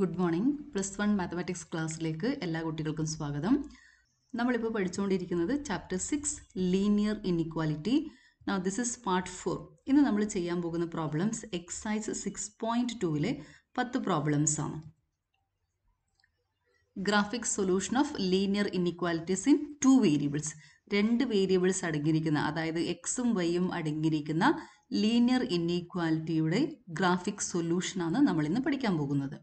Good morning. +1 mathematics ക്ലാസ്സിലേക്ക് എല്ലാ കുട്ടികൾക്കും സ്വാഗതം. നമ്മളിപ്പോൾ പഠിച്ചുകൊണ്ടിരിക്കുന്നത് chapter 6 linear inequality. Now this is part 4. ഇന്ന് നമ്മൾ ചെയ്യാൻ പോകുന്ന പ്രോബ്ലംസ് എക്സസൈസ് 6.2-ലെ 10 പ്രോബ്ലംസ് ആണ്. Graphic solution of linear inequalities in 2 variables. 2 variables അടങ്ങിയിരിക്കുന്ന, അതായത് എക്സും വൈയും അടങ്ങിയിരിക്കുന്ന ലീനിയർ ഇൻഇക്വാലിറ്റിയുടെ ഗ്രാഫിക് സൊല്യൂഷനാണ് നമ്മൾ ഇന്ന് പഠിക്കാൻ പോകുന്നത്.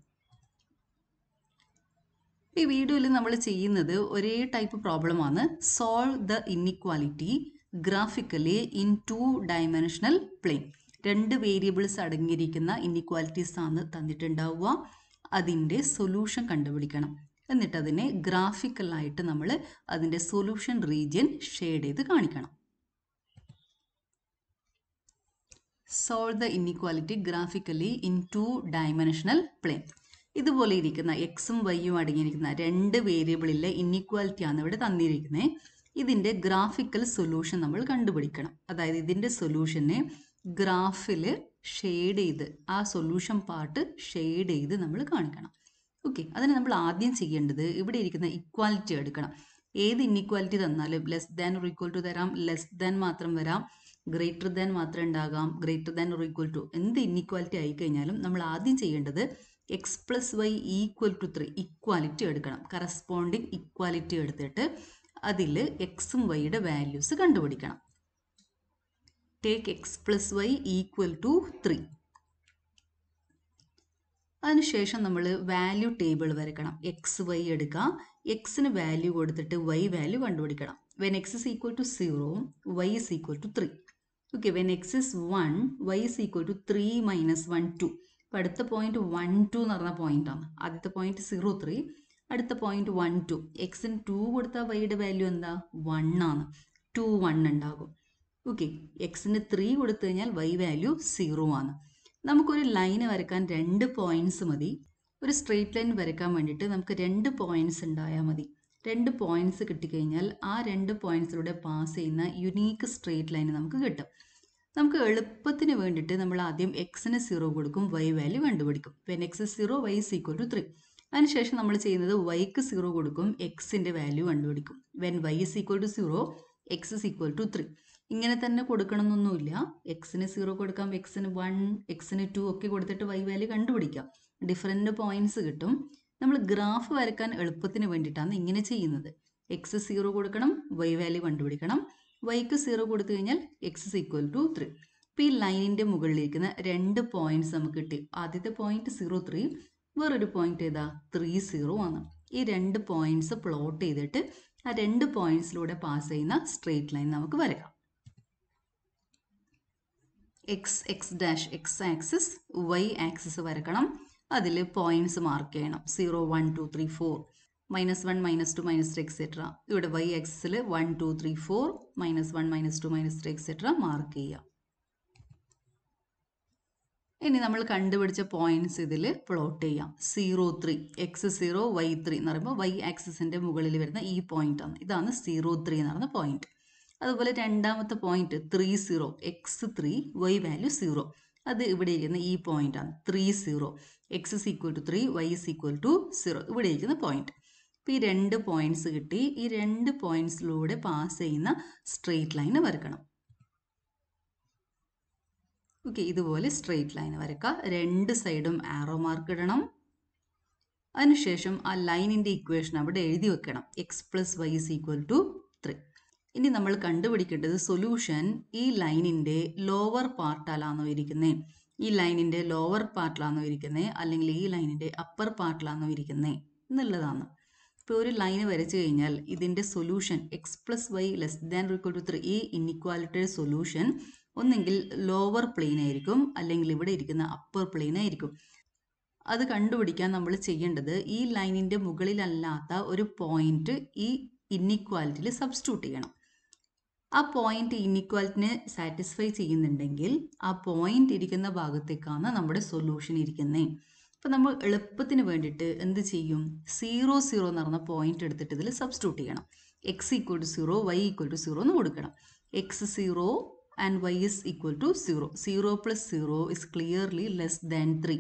ഈ വീഡിയോയിൽ നമ്മൾ ചെയ്യുന്നത് ഒരേ ടൈപ്പ് പ്രോബ്ലമാണ്. Solve the inequality graphically in 2 dimensional plane. 2 variables അടങ്ങിയിരിക്കുന്ന ഇൻഇക്വാലിറ്റീസ് ആണ് തന്നിട്ടുണ്ടാവുക. അതിൻ്റെ സൊല്യൂഷൻ കണ്ടുപിടിക്കണം. എന്നിട്ട് അതിനെ ഗ്രാഫിക്കലായിട്ട് നമ്മൾ അതിൻ്റെ സൊല്യൂഷൻ റീജിയൻ ഷെയ്ഡ് ചെയ്ത് കാണിക്കണം. Solve the inequality graphically in 2 dimensional plane. ഇതുപോലെ ഇരിക്കുന്ന എക്സും വൈയും അടങ്ങിയിരിക്കുന്ന 2 വേരിയബിളിലെ ഇൻഇക്വാലിറ്റിയാണ് ഇവിടെ തന്നിരിക്കുന്നത്. ഇതിൻ്റെ ഗ്രാഫിക്കൽ സൊല്യൂഷൻ നമ്മൾ കണ്ടുപിടിക്കണം. അതായത് ഇതിൻ്റെ സൊല്യൂഷനെ ഗ്രാഫിൽ ഷെയ്ഡ് ചെയ്ത്, ആ സൊല്യൂഷൻ പാർട്ട് ഷെയ്ഡ് ചെയ്ത് നമ്മൾ കാണിക്കണം. ഓക്കെ, അതിന് നമ്മൾ ആദ്യം ചെയ്യേണ്ടത് ഇവിടെ ഇരിക്കുന്ന ഇക്വാലിറ്റി എടുക്കണം. ഏത് ഇൻഇക്വാലിറ്റി തന്നാലും less than or equal to തരാം, ലെസ് ദാൻ മാത്രം വരാം, ഗ്രേറ്റർ ദാൻ മാത്രം ഉണ്ടാകാം, greater than or equal to, എന്ത് ഇൻഇക്വാലിറ്റി ആയിക്കഴിഞ്ഞാലും നമ്മൾ ആദ്യം ചെയ്യേണ്ടത് x + y = 3 ഇക്വാലിറ്റി എടുക്കണം. കറസ്പോണ്ടിങ് ഇക്വാലിറ്റി എടുത്തിട്ട് അതിൽ എക്സും വൈയുടെ വാല്യൂസ് കണ്ടുപിടിക്കണം. Take x + y = 3. അതിനുശേഷം നമ്മൾ വാല്യൂ ടേബിൾ വരയ്ക്കണം. എക്സ് വൈ എടുക്കുക, എക്സിന് വാല്യൂ കൊടുത്തിട്ട് y വാല്യൂ കണ്ടുപിടിക്കണം. When x is equal to 0, y is equal to 3. Okay, when x is 1, y is equal to 3 - 1, 2. അപ്പോൾ അടുത്ത പോയിന്റ് 1, 2 എന്ന് പറഞ്ഞ പോയിന്റാണ്. ആദ്യത്തെ പോയിന്റ് 0, 3, അടുത്ത പോയിന്റ് 1, 2. എക്സിന് 2 കൊടുത്താൽ വൈയുടെ വാല്യൂ എന്താ? 1 ആണ്. 2, 1 ഉണ്ടാകും. ഓക്കെ, എക്സിന് 3 കൊടുത്തു കഴിഞ്ഞാൽ വൈ വാല്യൂ 0 ആണ്. നമുക്കൊരു ലൈന് വരയ്ക്കാൻ 2 പോയിന്റ്സ് മതി. ഒരു സ്ട്രെയിറ്റ് ലൈൻ വരയ്ക്കാൻ വേണ്ടിയിട്ട് നമുക്ക് 2 പോയിന്റ്സ് ഉണ്ടായാൽ മതി. 2 പോയിന്റ്സ് കിട്ടിക്കഴിഞ്ഞാൽ ആ 2 പോയിന്റ്സിലൂടെ പാസ് ചെയ്യുന്ന യുണീക്ക് സ്ട്രെയിറ്റ് ലൈൻ നമുക്ക് കിട്ടും. നമുക്ക് എളുപ്പത്തിന് വേണ്ടിയിട്ട് നമ്മൾ ആദ്യം എക്സിന് 0 കൊടുക്കും, വൈ വാല്യൂ കണ്ടുപിടിക്കും. When x is 0, y is equal to 3. അതിനുശേഷം നമ്മൾ ചെയ്യുന്നത് വൈക്ക് 0 കൊടുക്കും, എക്സിൻ്റെ വാല്യൂ കണ്ടുപിടിക്കും. When y is equal to 0, x is equal to 3. ഇങ്ങനെ തന്നെ കൊടുക്കണമെന്നൊന്നുമില്ല. എക്സിന് 0 കൊടുക്കാം, എക്സിന് 1, എക്സിന് 2 ഒക്കെ കൊടുത്തിട്ട് വൈ വാല്യൂ കണ്ടുപിടിക്കാം. ഡിഫറെൻറ്റ് പോയിന്റ്സ് കിട്ടും. നമ്മൾ ഗ്രാഫ് വരയ്ക്കാൻ എളുപ്പത്തിന് വേണ്ടിയിട്ടാണ് ഇങ്ങനെ ചെയ്യുന്നത്. എക്സ് 0 കൊടുക്കണം, വൈ വാല്യൂ കണ്ടുപിടിക്കണം. വൈക്ക് 0 കൊടുത്തു കഴിഞ്ഞാൽ x is equal to 3. ഇപ്പോൾ ഈ ലൈനിൻ്റെ മുകളിലിരിക്കുന്ന 2 പോയിന്റ്സ് നമുക്ക് കിട്ടി. ആദ്യത്തെ പോയിന്റ് 0, 3, വേറൊരു പോയിന്റ് ഏതാ? 3, 0 ആണ്. ഈ 2 പോയിന്റ്സ് പ്ലോട്ട് ചെയ്തിട്ട് ആ 2 പോയിന്റ്സിലൂടെ പാസ് ചെയ്യുന്ന സ്ട്രെയിറ്റ് ലൈൻ നമുക്ക് വരയ്ക്കാം. x ആക്സിസ്, y ആക്സിസ് വരക്കണം. അതിൽ പോയിന്റ്സ് മാർക്ക് ചെയ്യണം. 0, 1, 2, 3, 4, -1, -2, -3 എക്സെട്ര. ഇവിടെ y ആക്സിസിൽ 1, 2, 3, 4, -1, -2, -3 എക്സെട്ര മാർക്ക് ചെയ്യുക. ഇനി നമ്മൾ കണ്ടുപിടിച്ച പോയിന്റ്സ് ഇതിൽ പ്ലോട്ട് ചെയ്യാം. 0, 3, x 0, y 3 എന്ന് പറയുമ്പോൾ y ആക്സിസിൻ്റെ മുകളിൽ വരുന്ന ഈ പോയിന്റ് ആണ്. ഇതാണ് 0, 3 എന്ന് പറയുന്ന പോയിന്റ്. അതുപോലെ രണ്ടാമത്തെ പോയിന്റ് 3, 0, x 3, y വാല്യൂ 0. അത് ഇവിടെ ഇരിക്കുന്ന ഈ പോയിന്റ് ആണ്. 3, 0, x is equal to 3, y is equal to 0. ഇവിടെ ഇരിക്കുന്ന പോയിന്റ്. ഇപ്പോൾ ഈ 2 പോയിന്റ്സ് കിട്ടി. ഈ 2 പോയിന്റ്സിലൂടെ പാസ് ചെയ്യുന്ന സ്ട്രെയിറ്റ് ലൈൻ വരക്കണം. ഓക്കെ, ഇതുപോലെ സ്ട്രെയിറ്റ് ലൈൻ വരക്കുക. 2 സൈഡും ആറോ മാർക്ക് ഇടണം. അതിനുശേഷം ആ ലൈനിൻ്റെ ഇക്വേഷൻ അവിടെ എഴുതി വെക്കണം. x + y is equal to 3. ഇനി നമ്മൾ കണ്ടുപിടിക്കേണ്ടത് സൊല്യൂഷൻ ഈ ലൈനിൻ്റെ ലോവർ പാർട്ടിലാണോ ഇരിക്കുന്നത്, ഈ ലൈനിൻ്റെ ലോവർ പാർട്ടിലാണോ ഇരിക്കുന്നത്, അല്ലെങ്കിൽ ഈ ലൈനിൻ്റെ അപ്പർ പാർട്ടിലാണോ ഇരിക്കുന്നത് എന്നുള്ളതാണ്. ഇപ്പോൾ ഒരു ലൈൻ വരച്ചു കഴിഞ്ഞാൽ ഇതിൻ്റെ സൊല്യൂഷൻ x + y <= 3, ഈ ഇൻഇക്വാലിറ്റിയുടെ സൊല്യൂഷൻ ഒന്നെങ്കിൽ ലോവർ പ്ലെയിൻ ആയിരിക്കും, അല്ലെങ്കിൽ ഇവിടെ ഇരിക്കുന്ന അപ്പർ പ്ലെയിൻ ആയിരിക്കും. അത് കണ്ടുപിടിക്കാൻ നമ്മൾ ചെയ്യേണ്ടത് ഈ ലൈനിൻ്റെ മുകളിലല്ലാത്ത ഒരു പോയിന്റ് ഈ ഇൻഇക്വാലിറ്റിയിൽ സബ്സ്റ്റിറ്റ്യൂട്ട് ചെയ്യണം. ആ പോയിന്റ് ഇൻഇക്വാലിറ്റിനെ സാറ്റിസ്ഫൈ ചെയ്യുന്നുണ്ടെങ്കിൽ ആ പോയിന്റ് ഇരിക്കുന്ന ഭാഗത്തേക്കാണ് നമ്മുടെ സൊല്യൂഷൻ ഇരിക്കുന്നത്. അപ്പോൾ നമ്മൾ എളുപ്പത്തിന് വേണ്ടിയിട്ട് എന്ത് ചെയ്യും? 0, 0 എന്ന് പറഞ്ഞ പോയിന്റ് എടുത്തിട്ട് ഇതിൽ സബ്സ്റ്റിറ്റ്യൂട്ട് ചെയ്യണം. x = 0, y = 0 എന്ന് കൊടുക്കണം. x 0 and y is equal to 0. 0 + 0 is clearly less than 3.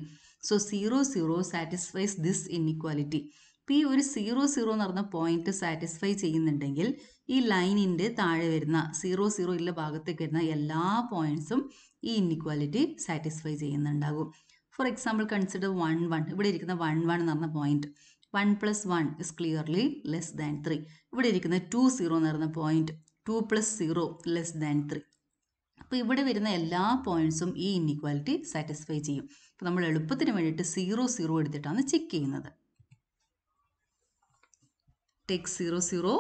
So 0 0 satisfies this inequality. ഇപ്പോൾ ഈ ഒരു 0 0 എന്ന് പറഞ്ഞ പോയിന്റ് സാറ്റിസ്ഫൈ ചെയ്യുന്നുണ്ടെങ്കിൽ ഈ ലൈനിൻ്റെ താഴെ വരുന്ന 0 0 ഉള്ള ഭാഗത്തേക്ക് വരുന്ന എല്ലാ പോയിന്റ്സും ഈ ഇൻഇക്വാലിറ്റി സാറ്റിസ്ഫൈ ചെയ്യുന്നുണ്ടാകും. For example consider 1 1. ഇവിടെ ഇരിക്കുന്ന 1 1 എന്ന് പറഞ്ഞ point 1 + 1 is clearly less than 3. ഇവിടെ ഇരിക്കുന്ന 2 0 എന്ന് പറയുന്ന പോയിന്റ് 2 + 0 ലെസ് ദാൻ 3. അപ്പോൾ ഇവിടെ വരുന്ന എല്ലാ പോയിന്റ്സും ഈ ഇൻഇക്വാലിറ്റി സാറ്റിസ്ഫൈ ചെയ്യും. അപ്പോൾ നമ്മൾ എളുപ്പത്തിന് വേണ്ടിയിട്ട് 0 0 എടുത്തിട്ടാണ് ചെക്ക് ചെയ്യുന്നത്. Take 0 0,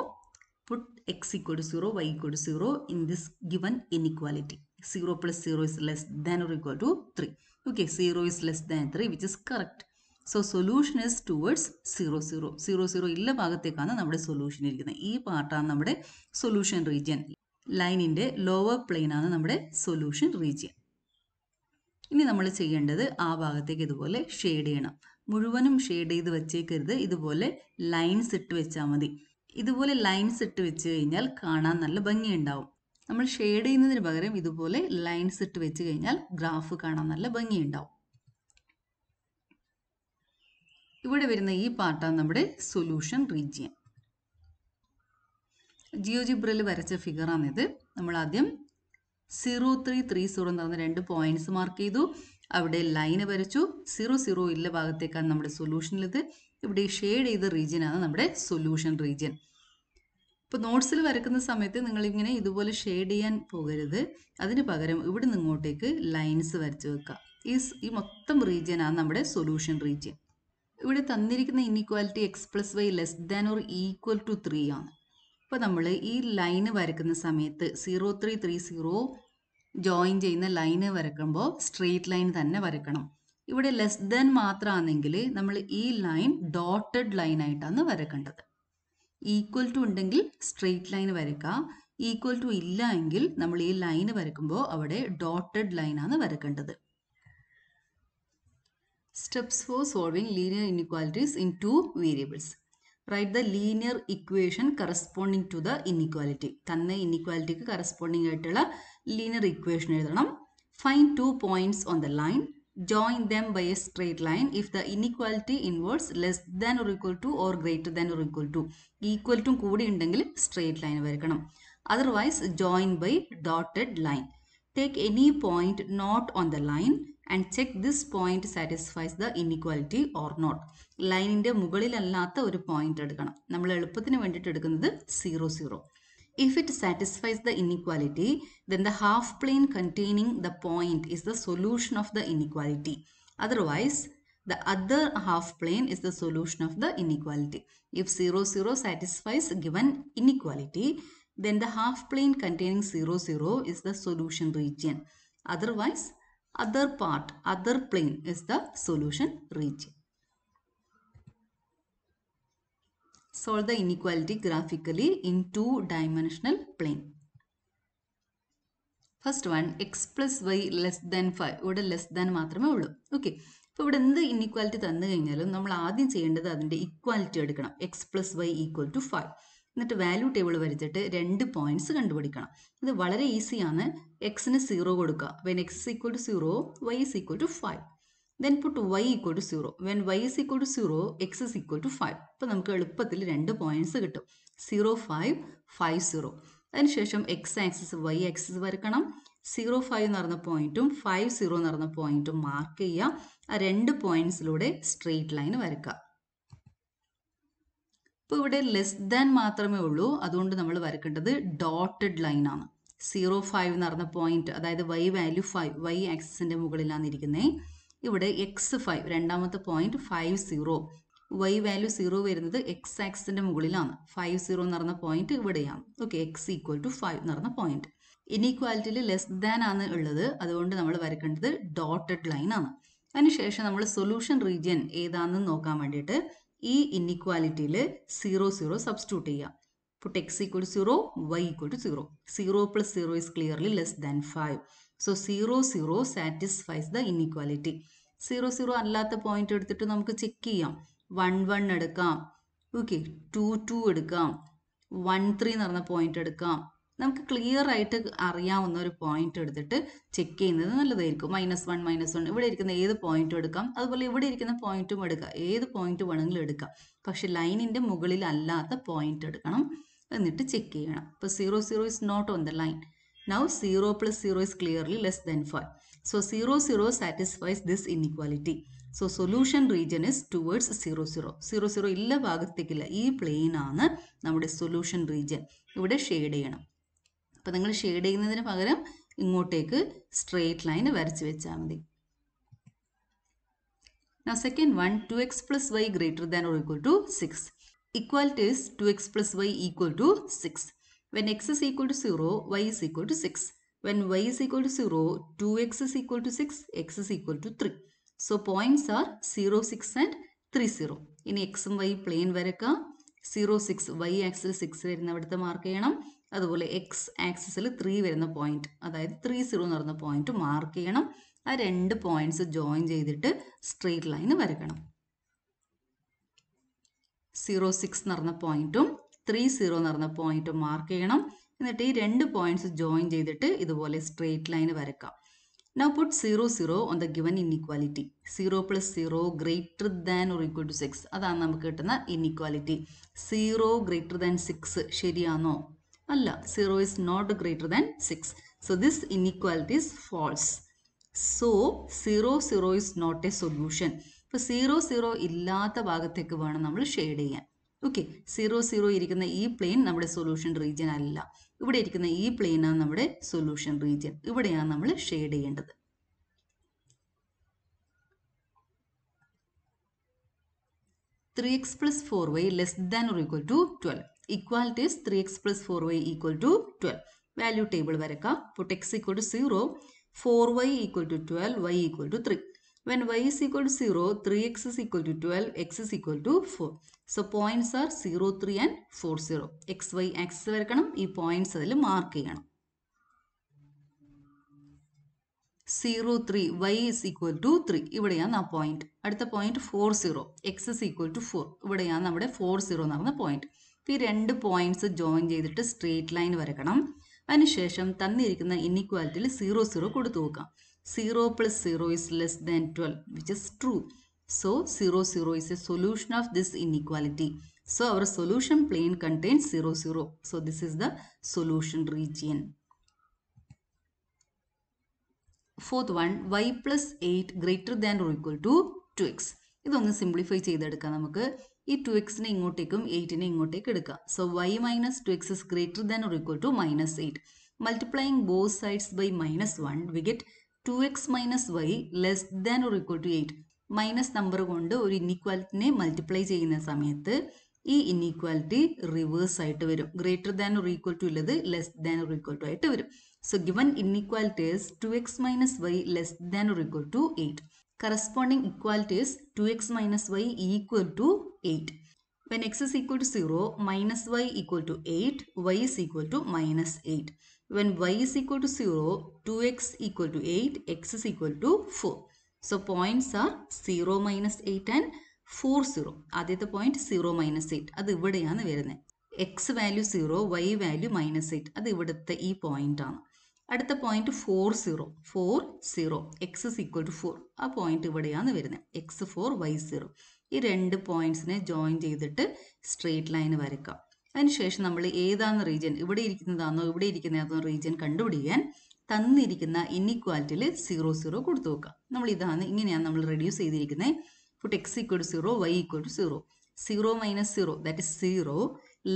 put x equal to 0, y equal to 0 in this given inequality. 0 + 0 is less than or equal to 3. Okay, 0 is less than 3, which is correct. So solution is towards 0 0. 0 0 ഇല്ല ഭാഗത്തേക്കാണ് നമ്മുടെ സൊല്യൂഷൻ ഇരിക്കുന്നത്. ഈ പാർട്ടാണ് നമ്മുടെ solution region. ലൈനിൻ്റെ lower plain ആണ് നമ്മുടെ സൊല്യൂഷൻ റീജിയൻ. ഇനി നമ്മൾ ചെയ്യേണ്ടത് ആ ഭാഗത്തേക്ക് ഇതുപോലെ ഷെയ്ഡ് ചെയ്യണം. മുഴുവനും ഷെയ്ഡ് ചെയ്ത് വെച്ചേക്കരുത്, ഇതുപോലെ ലൈൻസ് ഇട്ട് വെച്ചാൽ മതി. ഇതുപോലെ ലൈൻസ് ഇട്ട് വെച്ച് കഴിഞ്ഞാൽ കാണാൻ നല്ല ഭംഗിയുണ്ടാവും. നമ്മൾ ഷെയ്ഡ് ചെയ്യുന്നതിന് പകരം ഇതുപോലെ ലൈൻസ് ഇട്ട് വെച്ച് കഴിഞ്ഞാൽ ഗ്രാഫ് കാണാൻ നല്ല ഭംഗിയുണ്ടാവും. ഇവിടെ വരുന്ന ഈ പാർട്ടാണ് നമ്മുടെ സൊല്യൂഷൻ റീജിയൻ. ജിയോജിബ്രയിൽ വരച്ച ഫിഗറാണിത്. നമ്മൾ ആദ്യം 0 3 3 0 എന്ന് പറഞ്ഞ 2 പോയിന്റ്സ് മാർക്ക് ചെയ്തു. അവിടെ ലൈന് വരച്ചു. 0 0 ഇല്ല ഭാഗത്തേക്കാണ് നമ്മുടെ സൊല്യൂഷനിലത്. ഇവിടെ ഷെയ്ഡ് ചെയ്ത റീജിയനാണ് നമ്മുടെ സൊല്യൂഷൻ റീജിയൻ. ഇപ്പോൾ നോട്ട്സിൽ വരക്കുന്ന സമയത്ത് നിങ്ങളിങ്ങനെ ഇതുപോലെ ഷെയ്ഡ് ചെയ്യാൻ പോകരുത്. അതിന് പകരം ഇവിടെ നിന്ന് ഇങ്ങോട്ടേക്ക് ലൈൻസ് വരച്ച് വെക്കുക. ഈ മൊത്തം റീജിയനാണ് നമ്മുടെ സൊല്യൂഷൻ റീജിയൻ. ഇവിടെ തന്നിരിക്കുന്ന inequality x + y less than or equal to 3 ആണ്. അപ്പോൾ നമ്മൾ ഈ ലൈന് വരക്കുന്ന സമയത്ത് 0 3 3 0 ജോയിൻ ചെയ്യുന്ന ലൈന് വരക്കുമ്പോൾ സ്ട്രെയിറ്റ് ലൈൻ തന്നെ വരക്കണം. ഇവിടെ ലെസ് ദാൻ മാത്രമാണെങ്കിൽ നമ്മൾ ഈ ലൈൻ ഡോട്ടഡ് ലൈനായിട്ടാണ് വരക്കേണ്ടത്. ഈക്വൽ ടു ഉണ്ടെങ്കിൽ സ്ട്രെയിറ്റ് ലൈൻ വരക്കുക. ഈക്വൽ ടു ഇല്ല എങ്കിൽ നമ്മൾ ഈ ലൈന് വരക്കുമ്പോൾ അവിടെ ഡോട്ടഡ് ലൈനാണ് വരക്കേണ്ടത്. Steps for solving linear inequalities in 2 variables. Write the linear equation corresponding to the inequality. തന്നെ ഇൻഇക്വാലിറ്റിക്ക് കറസ്പോണ്ടിങ് ആയിട്ടുള്ള ലീനിയർ ഇക്വേഷൻ എഴുതണം. Find 2 points on the line. Join them by a straight line if the inequality involves less than or equal to or greater than or equal to. Equal to കൂടി ഉണ്ടെങ്കിൽ straight line വരക്കണം. Otherwise join by dotted line. Take any point not on the line and check this point satisfies the inequality or not. ലൈനിൻ്റെ മുകളിലല്ലാത്ത ഒരു point എടുക്കണം. നമ്മൾ എളുപ്പത്തിന് വേണ്ടിയിട്ട് എടുക്കുന്നത് 0 0. If it satisfies the inequality, then the half plane containing the point is the solution of the inequality. Otherwise, the other half plane is the solution of the inequality. If 0 0 satisfies given inequality, then the half plane containing 0 0 is the solution region. Otherwise, other plane is the solution region. Solve the inequality graphically in 2-dimensional plane. First one, x + y less than 5. ഇവിടെ less than മാത്രമേ ഉള്ളൂ. Okay, അപ്പോൾ ഇവിടെ എന്ത് inequality തന്നു കഴിഞ്ഞാലും നമ്മൾ ആദ്യം ചെയ്യേണ്ടത് അതിൻ്റെ ഇക്വാലിറ്റി എടുക്കണം. x + y = 5. എന്നിട്ട് വാല്യൂ ടേബിൾ വരച്ചിട്ട് 2 പോയിന്റ്സ് കണ്ടുപിടിക്കണം. ഇത് വളരെ ഈസിയാണ്. എക്സിന് 0 കൊടുക്കുക. When x = 0, y = 5. Then put y = 0. When y = 0, x = 5. അപ്പോൾ നമുക്ക് എളുപ്പത്തിൽ 2 പോയിന്റ്സ് കിട്ടും. 0 5 5 0. അതിനുശേഷം x ആക്സിസ് y ആക്സിസ് വരക്കണം. 0 5 എന്ന് പറഞ്ഞ പോയിന്റും 5 0 എന്ന് പറഞ്ഞ പോയിന്റും മാർക്ക് ചെയ്യുക. ആ 2 പോയിന്റ്സിലൂടെ സ്ട്രെയിറ്റ് ലൈൻ വരക്കുക. ഇപ്പോൾ ഇവിടെ ലെസ് ദാൻ മാത്രമേ ഉള്ളൂ. അതുകൊണ്ട് നമ്മൾ വരക്കേണ്ടത് ഡോട്ടഡ് ലൈനാണ്. 0 5 എന്ന് പറഞ്ഞ പോയിന്റ്, അതായത് y വാല്യൂ 5, y ആക്സിസിൻ്റെ മുകളിലാണ് ഇരിക്കുന്നത്. ഇവിടെ x5 രണ്ടാമത്തെ പോയിന്റ് 5 0, y വാല്യൂ 0 വരുന്നത് x ആക്സിസിൻ്റെ മുകളിലാണ്. 5 0 എന്ന് പറഞ്ഞ പോയിന്റ് ഇവിടെയാണ്. ഓക്കെ, x = 5 എന്ന് പറഞ്ഞ പോയിന്റ്. ഇനീക്വാലിറ്റിയിൽ ലെസ് ദാൻ ആണ് ഉള്ളത്. അതുകൊണ്ട് നമ്മൾ വരക്കേണ്ടത് ഡോട്ടഡ് ലൈൻ ആണ്. അതിനുശേഷം നമ്മൾ സൊല്യൂഷൻ റീജിയൻ ഏതാണെന്ന് നോക്കാൻ വേണ്ടിയിട്ട് ഈ ഇൻഇക്വാലിറ്റിയിൽ 0 0 സബ്സ്റ്റിറ്റ്യൂട്ട് ചെയ്യുക. Put x = 0, y = 0. 0 + 0 is clearly less than 5. So 0 0 satisfies the inequality. 0 0 അല്ലാത്ത പോയിന്റ് എടുത്തിട്ട് നമുക്ക് ചെക്ക് ചെയ്യാം. 1 1 എടുക്കാം. ഓക്കെ, 2 2 എടുക്കാം. 1 3 എന്ന് പറഞ്ഞ പോയിന്റ് എടുക്കാം. നമുക്ക് ക്ലിയർ ആയിട്ട് അറിയാവുന്ന ഒരു പോയിന്റ് എടുത്തിട്ട് ചെക്ക് ചെയ്യുന്നത് നല്ലതായിരിക്കും. -1 ഇവിടെ ഇരിക്കുന്ന ഏത് പോയിന്റും എടുക്കാം, അതുപോലെ ഇവിടെ ഇരിക്കുന്ന പോയിന്റും എടുക്കാം, ഏത് പോയിന്റ് വേണമെങ്കിലും എടുക്കാം. പക്ഷെ ലൈനിന്റെ മുകളിൽ അല്ലാത്ത പോയിന്റ് എടുക്കണം, എന്നിട്ട് ചെക്ക് ചെയ്യണം. ഇപ്പോൾ 0 0 is not on the line. Now 0 plus 0 is clearly less than 5. So 0 0 satisfies this inequality. So solution region is towards 0 0. 0 0 ഇല്ല ഭാഗത്തേക്കില്ല, ഈ പ്ലെയിൻ ആണ് നമ്മുടെ സൊല്യൂഷൻ റീജിയൻ. ഇവിടെ ഷെയ്ഡ് ചെയ്യണം. അപ്പോൾ നിങ്ങൾ ഷെയ്ഡ് ചെയ്യുന്നതിന് പകരം ഇങ്ങോട്ടേക്ക് സ്ട്രെയിറ്റ് ലൈൻ വരച്ച് വെച്ചാൽ മതി. Now second one, 2x plus y greater than or equal to 6. Equality is 2x plus y equal to 6. When x is equal to 0, y is equal to 6. When y is equal to 0, 2x is equal to 6, x is equal to 3. So points are 0, 6 and 3, 0. ഇനി എക്സും Y plain വരയ്ക്കാം. 0, 6 y axle 6 വരുന്നവിടുത്തെ mark ചെയ്യണം. അതുപോലെ X ആക്സിസിൽ 3 വരുന്ന point, അതായത് 3, 0 എന്ന് പറയുന്ന പോയിന്റ് മാർക്ക് ചെയ്യണം. ആ രണ്ട് പോയിന്റ്സ് ജോയിൻ ചെയ്തിട്ട് സ്ട്രെയിറ്റ് ലൈൻ വരയ്ക്കണം. 0, 6 എന്ന് പറഞ്ഞ പോയിന്റും 3, 0 എന്ന് പറഞ്ഞ പോയിന്റും മാർക്ക് ചെയ്യണം. എന്നിട്ട് ഈ രണ്ട് പോയിന്റ്സ് ജോയിൻ ചെയ്തിട്ട് ഇതുപോലെ സ്ട്രെയിറ്റ് ലൈൻ വരയ്ക്കാം. Now put 0, 0 on the given inequality. 0 plus 0 greater than or equal to 6. അതാണ് നമുക്ക് കിട്ടുന്ന ഇൻഇക്വാലിറ്റി. 0 greater than 6 ശരിയാണോ? അല്ല, 0 is not greater than 6. So this inequality is false. So 0, 0 is not a solution. ഇപ്പോൾ 0, 0 ഇല്ലാത്ത ഭാഗത്തേക്ക് വേണം നമ്മൾ ഷെയ്ഡ് ചെയ്യാൻ. ഓക്കെ, 0, 0 ഇരിക്കുന്ന ഈ പ്ലെയിൻ നമ്മുടെ സൊല്യൂഷൻ റീജിയൻ അല്ല. ഇവിടെ ഇരിക്കുന്ന ഈ പ്ലെയിനാണ് നമ്മുടെ സൊല്യൂഷൻ റീജിയൻ. ഇവിടെയാണ് നമ്മൾ ഷെയ്ഡ് ചെയ്യേണ്ടത്. (3x plus 4y less than or equal to 12). Equality is 3x plus 4y equal to 12. Value table വരക്കാം. Put x equal to 0, 4y equal to 12, y equal to 3. When y is equal to 0, 3x is equal to 12, x is equal to 4. So points are 0, 3 and 4, 0. x, y axis വരക്കണം. ഈ points അതിൽ mark ചെയ്യണം. 0, 3, y is equal to 3. ഇവിടെയാണ് ആ point. അടുത്ത point 4, 0, x is equal to 4. ഇവിടെയാണ് നമ്മുടെ 4, 0 എന്ന് പറഞ്ഞ പോയിന്റ്. ഈ രണ്ട് പോയിന്റ്സ് ജോയിൻ ചെയ്തിട്ട് സ്ട്രെയിറ്റ് ലൈൻ വരക്കണം. അതിനുശേഷം തന്നിരിക്കുന്ന ഇൻഇക്വാലിറ്റിയിൽ 0, 0 കൊടുത്തു നോക്കാം. 0 plus 0 is less than 12, which is true. So 0, 0 is a solution of this inequality. So our solution plane contains 0, 0. So this is the solution region. Fourth one, y plus 8 greater than or equal to 2x. ഇതൊന്ന് simplify ചെയ്തെടുക്കാം. നമുക്ക് ഈ 2xനെ ഇങ്ങോട്ടേക്കും 8നെ ഇങ്ങോട്ടേക്ക് എടുക്കാം. So y minus 2x is greater than or equal to -8. Multiplying both sides by -1, we get 2x minus y less than or equal to 8. Minus number കൊണ്ട് ഒരു ഇൻഇക്വാലിറ്റിനെ multiply ചെയ്യുന്ന സമയത്ത് ഈ ഇൻഇക്വാലിറ്റി റിവേഴ്സ് ആയിട്ട് വരും. Greater than or equal to ഉള്ളത് less than or equal to ആയിട്ട് വരും. So given inequality is 2x minus y less than or equal to 8. Corresponding equality is 2x minus y equal to 8. When x is equal to 0, minus y equal to 8, y is equal to minus 8. When y is equal to 0, 2x equal to 8, x is equal to 4. So points are 0, minus 8 and 4, 0. ആദ്യത്തെ point 0, minus 8. അത് ഇവിടെയാണ് വരുന്നത്. X value 0, Y value -8. അത് ഇവിടുത്തെ ഈ point ആണ്. അടുത്ത point 4, 0. 4, 0. X is equal to 4. ആ പോയിന്റ് ഇവിടെയാണ് വരുന്നത്. X 4, Y 0. ഈ രണ്ട് പോയിന്റ്സിനെ ജോയിൻ ചെയ്തിട്ട് സ്ട്രെയിറ്റ് ലൈൻ വരയ്ക്കാം. അതിനുശേഷം നമ്മൾ ഏതാണ് റീജിയൻ, ഇവിടെ ഇരിക്കുന്നതാണോ ഇവിടെ ഇരിക്കുന്നതാണോ റീജിയൻ കണ്ടുപിടിക്കാൻ തന്നിരിക്കുന്ന ഇൻഇക്വാലിറ്റിയിൽ 0, 0 കൊടുത്തു നോക്കാം. നമ്മൾ ഇങ്ങനെയാണ് നമ്മൾ റെഡ്യൂസ് ചെയ്തിരിക്കുന്നത്. Put x equal to 0, y equal to 0. 0 minus 0, that is 0,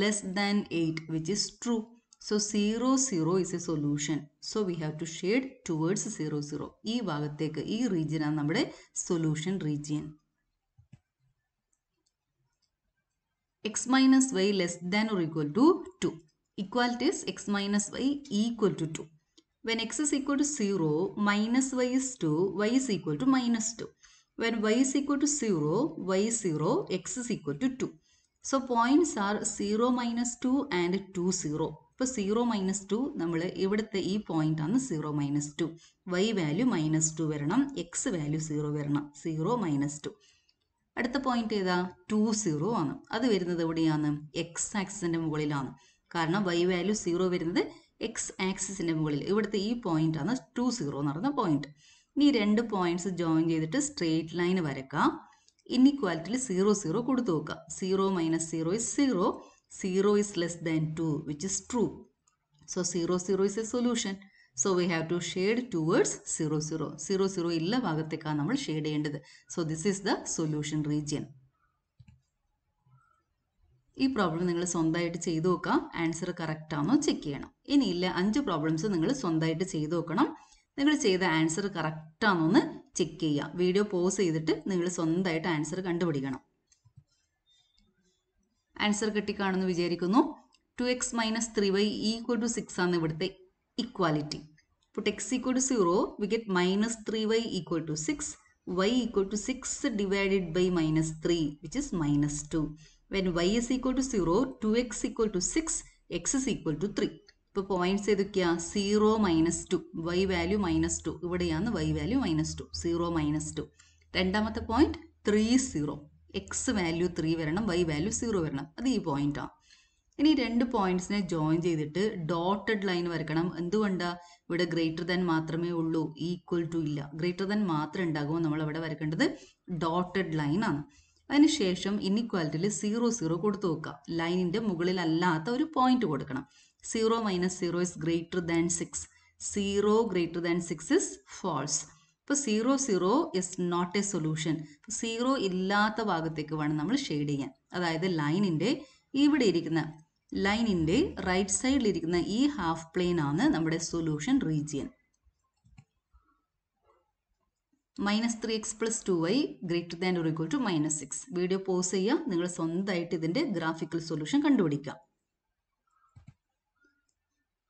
less than 8, which is true. So 0, 0 is a solution. So we have to shade towards 0, 0. ഈ ഭാഗത്തേക്ക് ഈ റീജിയൻ ആണ് നമ്മുടെ solution region. x minus y less than or equal to 2. Equality is x minus y equal to 2. When x is equal to 0, minus y is 2, y is equal to -2. When y is equal to 0, y is 0, x is equal to 2. So points are 0, -2 and 2, 0. ഇപ്പോൾ 0, -2 നമ്മൾ ഇവിടുത്തെ ഈ point ആണ് 0, -2. y value -2 വരണം, x value 0 വരണം. 0, -2. അടുത്ത point ഏതാ? 2, 0 ആണ്. അത് വരുന്നത് എവിടെയാണ്? എക്സ് ആക്സിസിന്റെ മുകളിലാണ്. കാരണം y വാല്യൂ 0 വരുന്നത് എക്സ് ആക്സിസിൻ്റെ മുകളിൽ ഇവിടുത്തെ ഈ പോയിൻ്റാണ് 2 0 എന്ന് പറയുന്ന പോയിന്റ്. ഇനി 2 പോയിന്റ്സ് ജോയിൻ ചെയ്തിട്ട് സ്ട്രേറ്റ് ലൈൻ വരക്കാം. ഇൻഇക്വാലിറ്റിയിൽ 0 0 കൊടുത്തു നോക്കുക. 0 - 0 is 0. 0 is less than 2, which is true. So 0 0 is a solution. So we have to shade towards 0 0. 0 0 ഇല്ല ഭാഗത്തേക്കാണ് നമ്മൾ ഷെയ്ഡ് ചെയ്യേണ്ടത്. So this is the solution region. ഈ പ്രോബ്ലം നിങ്ങൾ സ്വന്തമായിട്ട് ചെയ്തു നോക്കുക. ആൻസർ കറക്റ്റ് ആണോ ചെക്ക് ചെയ്യണം. ഇനിയില്ല 5 പ്രോബ്ലംസ് നിങ്ങൾ സ്വന്തമായിട്ട് ചെയ്തു നോക്കണം. നിങ്ങൾ ചെയ്ത ആൻസർ കറക്റ്റ് ആണോ എന്ന് ചെക്ക് ചെയ്യുക. വീഡിയോ പോസ് ചെയ്തിട്ട് നിങ്ങൾ സ്വന്തമായിട്ട് ആൻസർ കണ്ടുപിടിക്കണം. ആൻസർ കിട്ടിക്കാണെന്ന് വിചാരിക്കുന്നു. 2x - 3y = 6 ആണ് ഇവിടുത്തെ equality. Put x = 0, we get -3y = 6, y = 6 divided by -3, which is -2. When y is equal to 0, 2x = 6, x is equal to 3. ഇപ്പോൾ പോയിന്റ്സ് ഏതൊക്കെയാണ്? 0 - 2, y വാല്യൂ -2. ഇവിടെയാണ് y വാല്യൂ -2, 0 - 2. രണ്ടാമത്തെ പോയിന്റ് 3 0, x വാല്യൂ 3 വരണം, y value 0 വരണം. അത് ഈ പോയിന്റാണ്. ഇനി 2 പോയിന്റ്സിനെ ജോയിൻ ചെയ്തിട്ട് ഡോട്ടഡ് ലൈൻ വരക്കണം. എന്തുകൊണ്ടാണ്? ഇവിടെ ഗ്രേറ്റർ ദാൻ മാത്രമേ ഉള്ളൂ, ഈക്വൽ ടു ഇല്ല. ഗ്രേറ്റർ ദാൻ മാത്രം ഉണ്ടാകുമ്പോൾ നമ്മൾ ഇവിടെ വരക്കേണ്ടത് ഡോട്ടഡ് ലൈൻ ആണ്. അതിനുശേഷം ഇൻഇക്വാലിറ്റിയിൽ 0 0 കൊടുത്തു നോക്കുക. ലൈനിന്റെ മുകളിലല്ലാത്ത ഒരു പോയിന്റ് കൊടുക്കണം. 0 - 0 is greater than 6. 0 greater than 6 is false. ഇപ്പോൾ 0 0 is not a solution. 0 ഇല്ലാത്ത ഭാഗത്തേക്ക് വേണം നമ്മൾ ഷെയ്ഡ് ചെയ്യാൻ. അതായത് ലൈനിന്റെ ഇവിടെ ഇരിക്കുന്ന ലൈനിന്റെ റൈറ്റ് സൈഡിൽ ഇരിക്കുന്ന ഈ ഹാഫ് പ്ലെയിൻ ആണ് നമ്മുടെ solution region. -3x + 2y greater than or equal to -6. Video pause ചെയ്യുക. നിങ്ങൾ സ്വന്തമായിട്ട് ഇതിന്റെ ഗ്രാഫിക്കൽ സൊല്യൂഷൻ കണ്ടുപിടിക്കുക.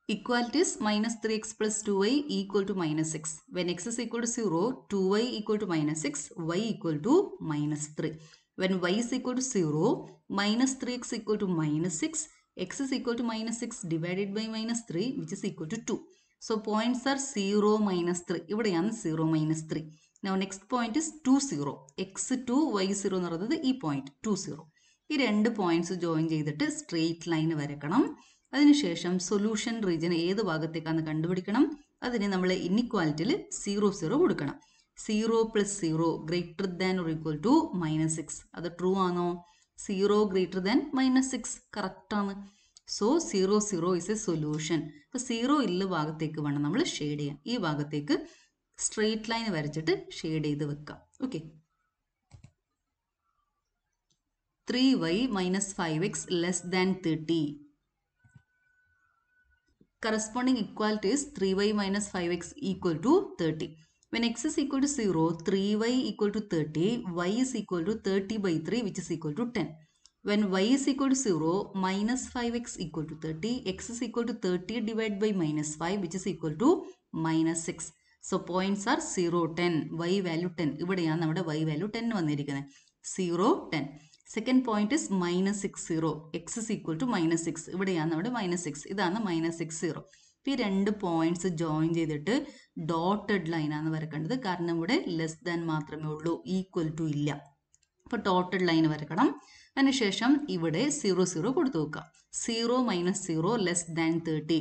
Equalities -3x + 2y = -6. When x is equal to 0, 2y = -6, y = -3. When y is equal to 0, -3x = -6, x is equal to -6 divided by -3, which is equal to 2. So points are 0 - 3. ഇവിടെയാണ് 0 - 3. Now next point is 2 0. x2 y0 എന്ന് പറയുന്നത് ഈ point 2 0. ഈ 2 points join ചെയ്തിട്ട് straight line വരക്കണം. അതിനുശേഷം solution region ഏത് ഭാഗത്തേക്കാണ് കണ്ടുപിടിക്കണം. അതിന് നമ്മൾ ഇൻഇക്വാലിറ്റിയിൽ 0 0 കൊടുക്കണം. 0 + 0 greater than or equal to -6. അത് ട്രൂ ആണോ? 0 greater than -6 കറക്റ്റ് ആണ്. So 0 0 is a solution. അപ്പോൾ 0 ഇല്ല ഭാഗത്തേക്ക് വേണം നമ്മൾ ഷെയ്ഡ് ചെയ്യാൻ. ഈ ഭാഗത്തേക്ക് സ്ട്രെയിറ്റ് ലൈൻ വരച്ചിട്ട് ഷെയ്ഡ് ചെയ്ത് വെക്കാം. Okay. 3y - 5x less than 30. Corresponding equality is 3y - 5x = 30. When x is equal to 0, 3y = 30, y is equal to 30 by 3, which is equal to 10. When y is equal to 0, -5x = 30, x is equal to 30 divided by -5, which is equal to -6. So points are 0 10, y value 10. ഇവിടെയാണ് നമ്മുടെ y value 10 വന്നിരിക്കുന്നത്. 0 10. Second point is -6 0, x is equal to -6. ഇവിടെയാണ് നമ്മുടെ -6. ഇതാണ് -6 0. ഈ 2 points join ചെയ്തിട്ട് dotted line ആണ് വരക്കേണ്ടത്. കാരണം ഇവിടെ ലെസ് ദാൻ മാത്രമേ ഉള്ളൂ, ഈക്വൽ ടു ഇല്ല. അപ്പോൾ ഡോട്ടഡ് ലൈൻ വരക്കണം. അതിനുശേഷം ഇവിടെ 0 0 കൊടുത്തു നോക്കുക. 0 - 0 less than 30.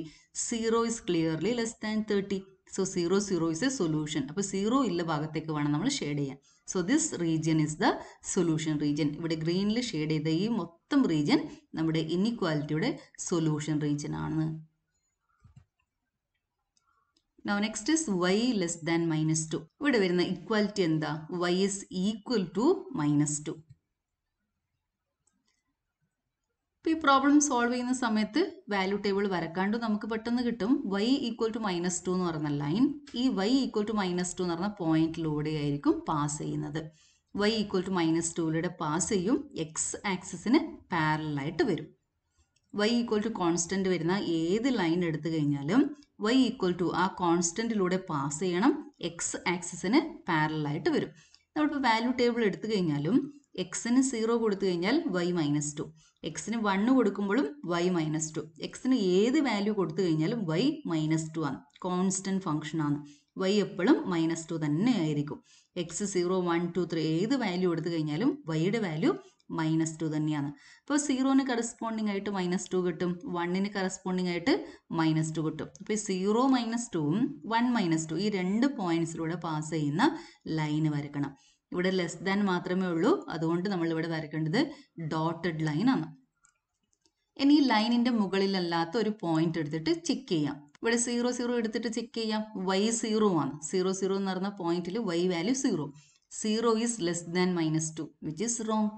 0 is clearly less than 30. So 0 0 is a solution. അപ്പോൾ 0 ഇല്ല ഭാഗത്തേക്ക് വേണം നമ്മൾ ഷെയ്ഡ് ചെയ്യാൻ. So this region is the solution region. ഇവിടെ ഗ്രീനിൽ ഷെയ്ഡ് ചെയ്ത ഈ മൊത്തം റീജിയൻ നമ്മുടെ ഇൻഇക്വാലിറ്റിയുടെ സൊല്യൂഷൻ റീജിയൻ ആണ്. Now next is y less than -2. ഇവിടെ വരുന്ന ഇക്വാലിറ്റി എന്താ? y is equal to -2. ഇപ്പോൾ ഈ പ്രോബ്ലം സോൾവ് ചെയ്യുന്ന സമയത്ത് വാല്യൂ ടേബിൾ വരക്കാണ്ട് നമുക്ക് പെട്ടെന്ന് കിട്ടും. y = -2 എന്ന് പറഞ്ഞ ലൈൻ ഈ y = -2 എന്ന് പറഞ്ഞ പോയിന്റിലൂടെ ആയിരിക്കും പാസ് ചെയ്യുന്നത്. y = -2 പാസ് ചെയ്യും. എക്സ് ആക്സിസിന് പാരലായിട്ട് വരും. y = കോൺസ്റ്റന്റ് വരുന്ന ഏത് ലൈൻ എടുത്തു കഴിഞ്ഞാലും y = ആ കോൺസ്റ്റന്റിലൂടെ പാസ് ചെയ്യണം. എക്സ് ആക്സിസിന് പാരലായിട്ട് വരും. നമ്മളിപ്പോൾ വാല്യൂ ടേബിൾ എടുത്തു കഴിഞ്ഞാലും എക്സിന് 0 കൊടുത്തു കഴിഞ്ഞാൽ y -2, എക്സിന് 1 കൊടുക്കുമ്പോഴും y -2, എക്സിന് ഏത് വാല്യൂ കൊടുത്തു കഴിഞ്ഞാലും y -2 ആണ്. കോൺസ്റ്റന്റ് ഫംഗ്ഷൻ ആണ്. y എപ്പോഴും -2 തന്നെ ആയിരിക്കും. x 0 1 2 3 ഏത് വാല്യൂ എടുത്തു കഴിഞ്ഞാലും yയുടെ വാല്യൂ -2 തന്നെയാണ്. അപ്പോൾ 0ന് കറസ്പോണ്ടിങ് ആയിട്ട് -2 കിട്ടും, 1ന് കറസ്പോണ്ടിങ് ആയിട്ട് -2 കിട്ടും. അപ്പോൾ 0 -2ഉം 1 -2 ഈ രണ്ട് പോയിന്റ്സിലൂടെ പാസ് ചെയ്യുന്ന ലൈന് വരക്കണം. ഇവിടെ ലെസ് ദാൻ മാത്രമേ ഉള്ളൂ, അതുകൊണ്ട് നമ്മൾ ഇവിടെ വരക്കേണ്ടത് ഡോട്ടഡ് ലൈൻ ആണ്. ഇനി ഈ ലൈനിന്റെ മുകളിലല്ലാത്ത ഒരു പോയിന്റ് എടുത്തിട്ട് ചെക്ക് ചെയ്യാം. ഇവിടെ 0 0 എടുത്തിട്ട് ചെക്ക് ചെയ്യാം. y 0 ആണ്. 0 0 എന്ന് പറഞ്ഞ പോയിന്റിൽ y value 0. 0 is less than -2 which is wrong.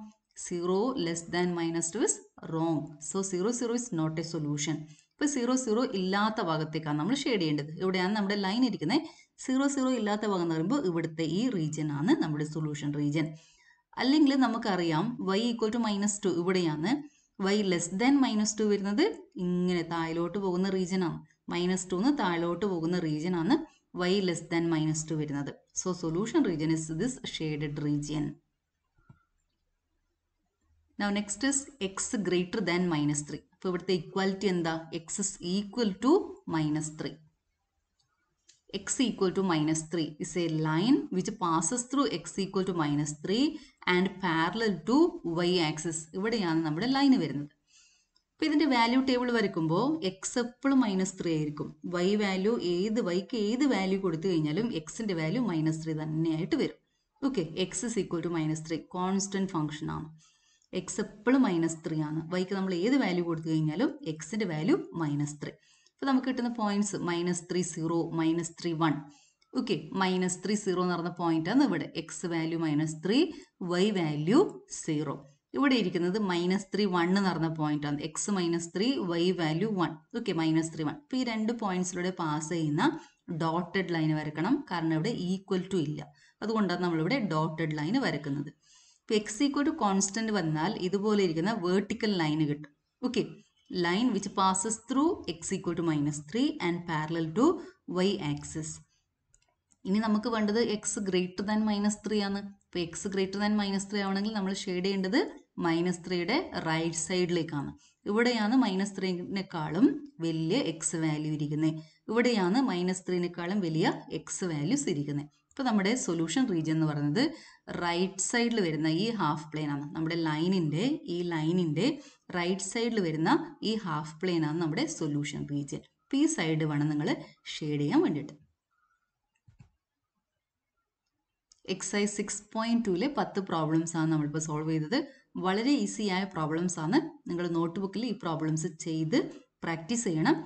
0 less than -2 is wrong. So 0 0 is not a solution. ഇപ്പോൾ 0 0 ഇല്ലാത്ത ഭാഗത്തേക്കാണ് നമ്മൾ ഷെയ്ഡ് ചെയ്യേണ്ടത്. ഇവിടെയാണ് നമ്മുടെ ലൈൻ ഇരിക്കുന്നത്. 0 0 ഇല്ലാത്ത ഭാഗം എന്ന് പറയുമ്പോൾ ഇവിടുത്തെ ഈ റീജിയൻ ആണ് നമ്മുടെ സൊല്യൂഷൻ റീജിയൻ. അല്ലെങ്കിൽ നമുക്കറിയാം y ഈക്വൽ ടു -2 ഇവിടെയാണ്. y ലെസ് ദാൻ -2 വരുന്നത് ഇങ്ങനെ താഴോട്ട് പോകുന്ന റീജിയൻ ആണ്. -2 താഴോട്ട് പോകുന്ന റീജിയൻ ആണ് y ലെസ് ദാൻ -2 വരുന്നത്. So solution region is this shaded region. Now next is x greater than -3. അപ്പോൾ ഇവിടുത്തെ ഇക്വാലിറ്റി എന്താ? x is equal to -3. x equal to -3 is a line which passes through x equal to -3 and parallel to y axis. ഇവിടെയാണ് നമ്മുടെ line വരുന്നത്. അപ്പോൾ ഇതിന്റെ value table വരയ്ക്കുമ്പോൾ x എപ്പോഴും -3 ആയിരിക്കും. y വാല്യൂ yക്ക് ഏത് വാല്യൂ കൊടുത്തു കഴിഞ്ഞാലും xന്റെ വാല്യൂ -3 തന്നെയായിട്ട് വരും. Okay, x is equal to -3 constant function ആണ്. x എപ്പോഴും -3 ആണ്. yക്ക് നമ്മൾ ഏത് വാല്യൂ കൊടുത്തു കഴിഞ്ഞാലും xന്റെ വാല്യൂ -3. അപ്പോൾ നമുക്ക് കിട്ടുന്ന പോയിന്റ്സ് -3 0 -3 1. ഓക്കെ, -3 0 എന്ന് പറഞ്ഞ പോയിന്റ് ആണ് ഇവിടെ. x value -3, y value 0. ഇവിടെ ഇരിക്കുന്നത് -3 1 എന്ന് പറഞ്ഞ പോയിന്റ് ആണ്. x -3 y value 1. ഓക്കെ, -3 1. അപ്പോൾ ഈ രണ്ട് പോയിന്റ്സിലൂടെ പാസ് ചെയ്യുന്ന ഡോട്ടഡ് ലൈൻ വരക്കണം. കാരണം ഇവിടെ ഈക്വൽ ടു ഇല്ല, അതുകൊണ്ടാണ് നമ്മളിവിടെ ഡോട്ടഡ് ലൈൻ വരക്കുന്നത്. ഇപ്പോൾ x ഈക്വൽ ടു കോൺസ്റ്റന്റ് വന്നാൽ ഇതുപോലെ ഇരിക്കുന്ന വേർട്ടിക്കൽ ലൈൻ കിട്ടും. Okay, line which passes through x equal to -3 and parallel to y axis. ഇനി നമുക്ക് വേണ്ടത് x ഗ്രേറ്റർ ദാൻ -3 ആണ്. ഇപ്പോൾ x ഗ്രേറ്റർ ദാൻ -3 ആവണമെങ്കിൽ നമ്മൾ ഷെയ്ഡ് ചെയ്യേണ്ടത് -3യുടെ റൈറ്റ് സൈഡിലേക്കാണ്. ഇവിടെയാണ് -3നേക്കാളും വലിയ x വാല്യൂ ഇരിക്കുന്നത്. ഇവിടെയാണ് -3നേക്കാളും വലിയ x വാല്യൂസ് ഇരിക്കുന്നത്. ഇപ്പോൾ നമ്മുടെ സൊല്യൂഷൻ റീജിയൻ എന്ന് പറയുന്നത് റൈറ്റ് സൈഡിൽ വരുന്ന ഈ ഹാഫ് പ്ലെയിൻ ആണ്. നമ്മുടെ ലൈനിന്റെ റൈറ്റ് സൈഡിൽ വരുന്ന ഈ ഹാഫ് പ്ലെയിൻ ആണ് നമ്മുടെ സൊല്യൂഷൻ റീജിയൻ. ഈ സൈഡ് വേണം നിങ്ങൾ ഷെയ്ഡ് ചെയ്യാൻ വേണ്ടിയിട്ട്. എക്സസൈസ് 6.2-ലെ 10 പ്രോബ്ലംസ് ആണ് നമ്മളിപ്പോൾ സോൾവ് ചെയ്തത്. വളരെ ഈസി ആയ പ്രോബ്ലംസ് ആണ്. നിങ്ങൾ നോട്ട്ബുക്കിൽ ഈ പ്രോബ്ലംസ് ചെയ്ത് പ്രാക്ടീസ് ചെയ്യണം.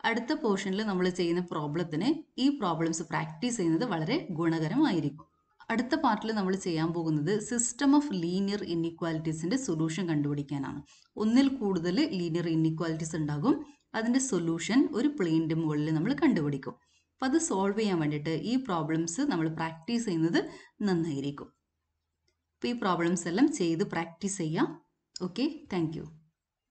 അടുത്ത പോർഷനിൽ നമ്മൾ ചെയ്യുന്ന പ്രോബ്ലത്തിന് ഈ പ്രോബ്ലംസ് പ്രാക്ടീസ് ചെയ്യുന്നത് വളരെ ഗുണകരമായിരിക്കും. അടുത്ത പാർട്ടിൽ നമ്മൾ ചെയ്യാൻ പോകുന്നത് സിസ്റ്റം ഓഫ് ലീനിയർ ഇൻഇക്വാലിറ്റീസിന്റെ സൊല്യൂഷൻ കണ്ടുപിടിക്കാനാണ്. ഒന്നിൽ കൂടുതൽ ലീനിയർ ഇൻഇക്വാലിറ്റീസ് ഉണ്ടാകും. അതിന്റെ സൊല്യൂഷൻ ഒരു പ്ലെയിനിന്റെ മുകളിൽ നമ്മൾ കണ്ടുപിടിക്കും. അപ്പോൾ അത് സോൾവ് ചെയ്യാൻ വേണ്ടിയിട്ട് ഈ പ്രോബ്ലംസ് നമ്മൾ പ്രാക്ടീസ് ചെയ്യുന്നത് നന്നായിരിക്കും. അപ്പോൾ ഈ പ്രോബ്ലംസ് എല്ലാം ചെയ്ത് പ്രാക്ടീസ് ചെയ്യാം. Okay, thank you.